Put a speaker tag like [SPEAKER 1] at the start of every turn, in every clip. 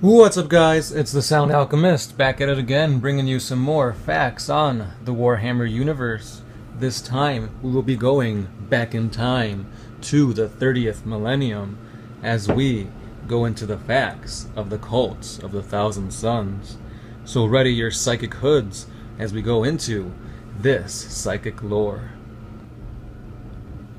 [SPEAKER 1] What's up, guys? It's the Sound Alchemist, back at it again, bringing you some more facts on the Warhammer universe. This time, we will be going back in time to the 30th millennium as we go into the facts of the cults of the Thousand Sons. So ready your psychic hoods as we go into this psychic lore.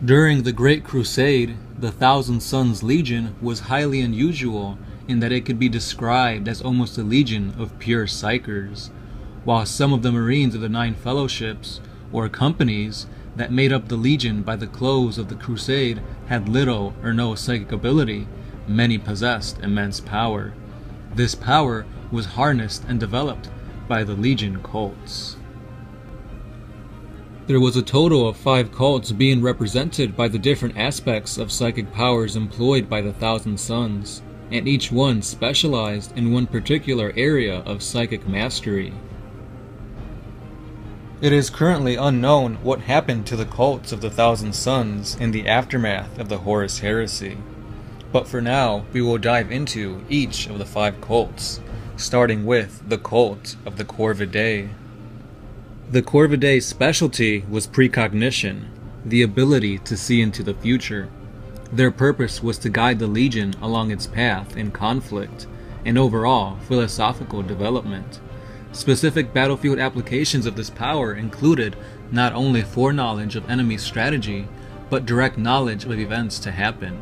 [SPEAKER 1] During the Great Crusade, the Thousand Sons Legion was highly unusual in that it could be described as almost a legion of pure psychers, while some of the Marines of the Nine Fellowships, or companies, that made up the legion by the close of the Crusade had little or no psychic ability. Many possessed immense power. This power was harnessed and developed by the legion cults. There was a total of 5 cults being represented by the different aspects of psychic powers employed by the Thousand Sons, and each one specialized in one particular area of psychic mastery. It is currently unknown what happened to the cults of the Thousand Sons in the aftermath of the Horus Heresy, but for now we will dive into each of the 5 cults, starting with the cult of the Corvidae. The Corvidae's specialty was precognition, the ability to see into the future. Their purpose was to guide the Legion along its path in conflict and overall philosophical development. Specific battlefield applications of this power included not only foreknowledge of enemy strategy, but direct knowledge of events to happen.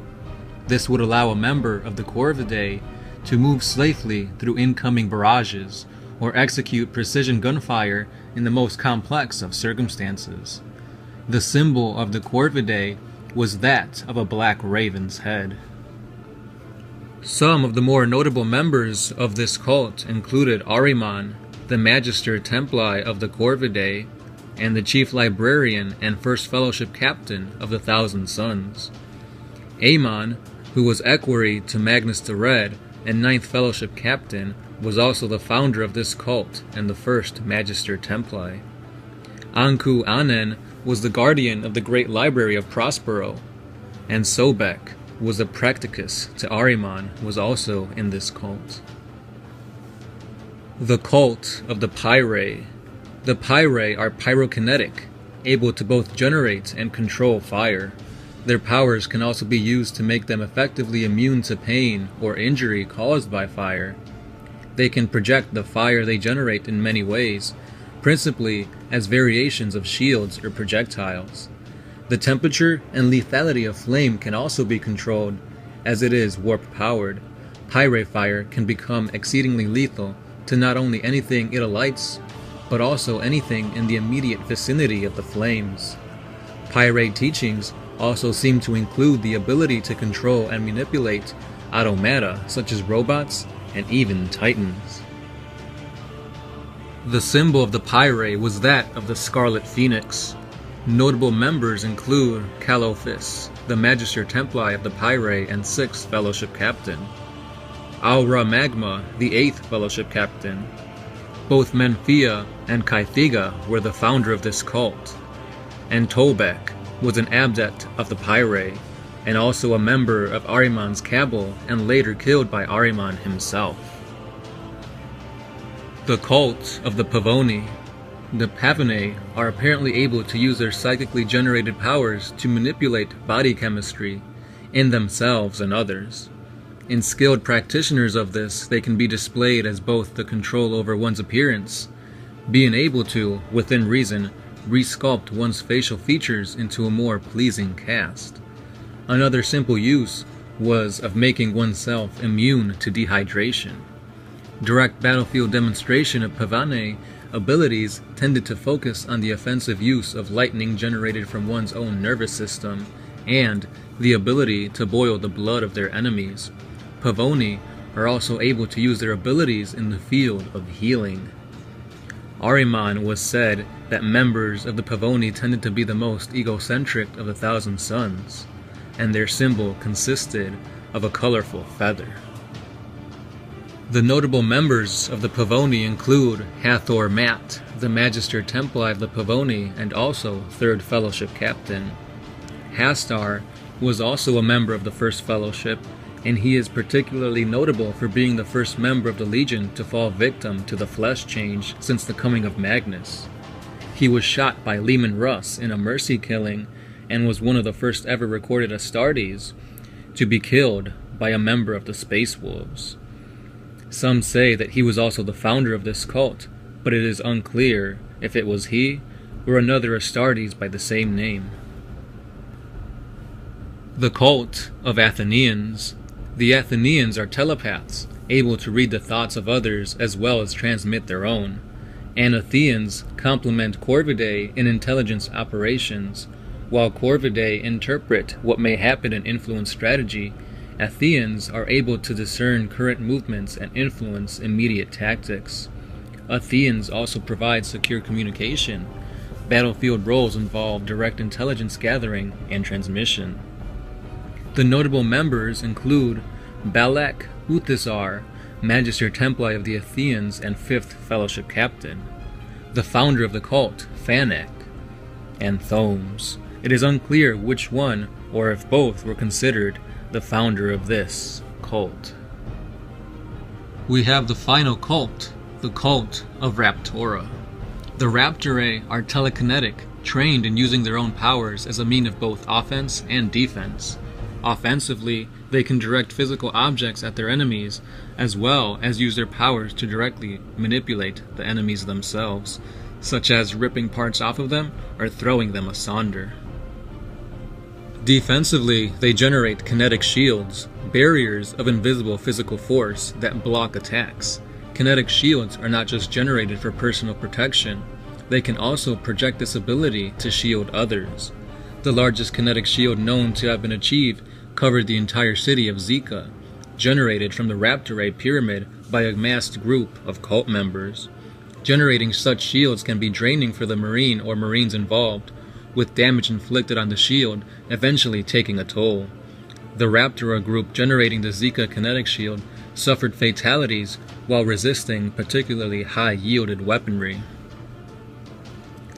[SPEAKER 1] This would allow a member of the Corvidae to move safely through incoming barrages or execute precision gunfire in the most complex of circumstances. The symbol of the Corvidae was that of a black raven's head. Some of the more notable members of this cult included Ahriman, the Magister Templii of the Corvidae, and the Chief Librarian and First Fellowship Captain of the Thousand Sons. Aemon, who was equerry to Magnus the Red and Ninth Fellowship Captain, was also the founder of this cult and the first Magister Templii. Anku Anen was the guardian of the Great Library of Prospero, and Sobek was a practicus to Ahriman, was also in this cult. The cult of the Pyrae. The Pyrae are pyrokinetic, able to both generate and control fire. Their powers can also be used to make them effectively immune to pain or injury caused by fire. They can project the fire they generate in many ways, principally as variations of shields or projectiles. The temperature and lethality of flame can also be controlled, as it is warp-powered. Pyrae fire can become exceedingly lethal to not only anything it alights, but also anything in the immediate vicinity of the flames. Pyrae teachings also seem to include the ability to control and manipulate automata such as robots and even titans. The symbol of the Pyrae was that of the Scarlet Phoenix. Notable members include Calophis, the Magister Templii of the Pyrae and 6th Fellowship Captain. Aura Magma, the 8th Fellowship Captain. Both Menphia and Kythiga were the founder of this cult. And Tolbek was an adept of the Pyrae, and also a member of Ahriman's cabal and later killed by Ahriman himself. The cult of the Pavoni. The Pavoni are apparently able to use their psychically generated powers to manipulate body chemistry in themselves and others. In skilled practitioners of this, they can be displayed as both the control over one's appearance, being able to, within reason, resculpt one's facial features into a more pleasing cast. Another simple use was of making oneself immune to dehydration. Direct battlefield demonstration of Pavane abilities tended to focus on the offensive use of lightning generated from one's own nervous system and the ability to boil the blood of their enemies. Pavoni are also able to use their abilities in the field of healing. Ahriman was said that members of the Pavoni tended to be the most egocentric of the Thousand Sons, and their symbol consisted of a colorful feather. The notable members of the Pavoni include Hathor Mat, the Magister Templii of the Pavoni and also 3rd Fellowship Captain. Hastar was also a member of the First Fellowship and he is particularly notable for being the first member of the Legion to fall victim to the flesh change since the coming of Magnus. He was shot by Leman Russ in a mercy killing, and was one of the first ever recorded Astartes to be killed by a member of the Space Wolves. Some say that he was also the founder of this cult, but it is unclear if it was he or another Astartes by the same name. The cult of Athenians. The Athenians are telepaths, able to read the thoughts of others as well as transmit their own. Anatheans complement Corvidae in intelligence operations. While Corvidae interpret what may happen and influence strategy, Athenians are able to discern current movements and influence immediate tactics. Athenians also provide secure communication. Battlefield roles involve direct intelligence gathering and transmission. The notable members include Balak Uthisar, Magister Templi of the Athenians and 5th Fellowship Captain, the founder of the cult, Phanak, and Thomes. It is unclear which one, or if both, were considered the founder of this cult. We have the final cult, the cult of Raptora. The Raptorae are telekinetic, trained in using their own powers as a mean of both offense and defense. Offensively, they can direct physical objects at their enemies, as well as use their powers to directly manipulate the enemies themselves, such as ripping parts off of them or throwing them asunder. Defensively, they generate kinetic shields, barriers of invisible physical force that block attacks. Kinetic shields are not just generated for personal protection, they can also project this ability to shield others. The largest kinetic shield known to have been achieved covered the entire city of Zika, generated from the Raptorae pyramid by a masked group of cult members. Generating such shields can be draining for the Marine or Marines involved, with damage inflicted on the shield eventually taking a toll. The Raptora group generating the Zika kinetic shield suffered fatalities while resisting particularly high-yielded weaponry.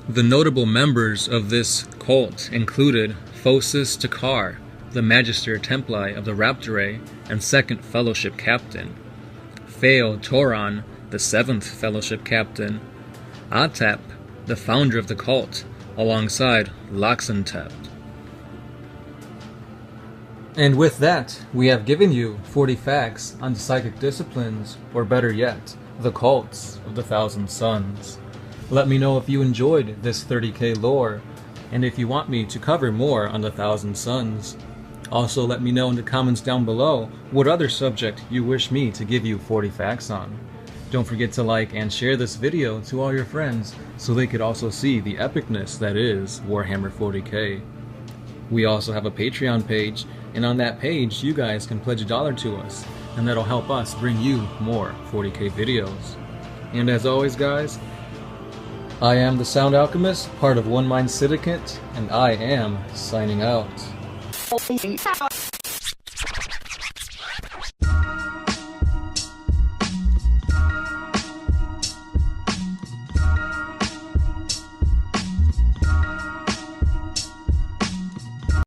[SPEAKER 1] The notable members of this cult included Phocis Takar, the Magister Templi of the Raptorae and 2nd Fellowship Captain, Phael Toron, the 7th Fellowship Captain, Atep, the founder of the cult, alongside Loxentep. And with that, we have given you 40 facts on the psychic disciplines, or better yet, the cults of the Thousand Suns. Let me know if you enjoyed this 30k lore, and if you want me to cover more on the Thousand Suns. Also let me know in the comments down below what other subject you wish me to give you 40 facts on. Don't forget to like and share this video to all your friends so they could also see the epicness that is Warhammer 40k. We also have a Patreon page, and on that page you guys can pledge $1 to us, and that'll help us bring you more 40k videos. And as always guys, I am the Sound Alchemist, part of One Mind Syndicate, and I am signing out.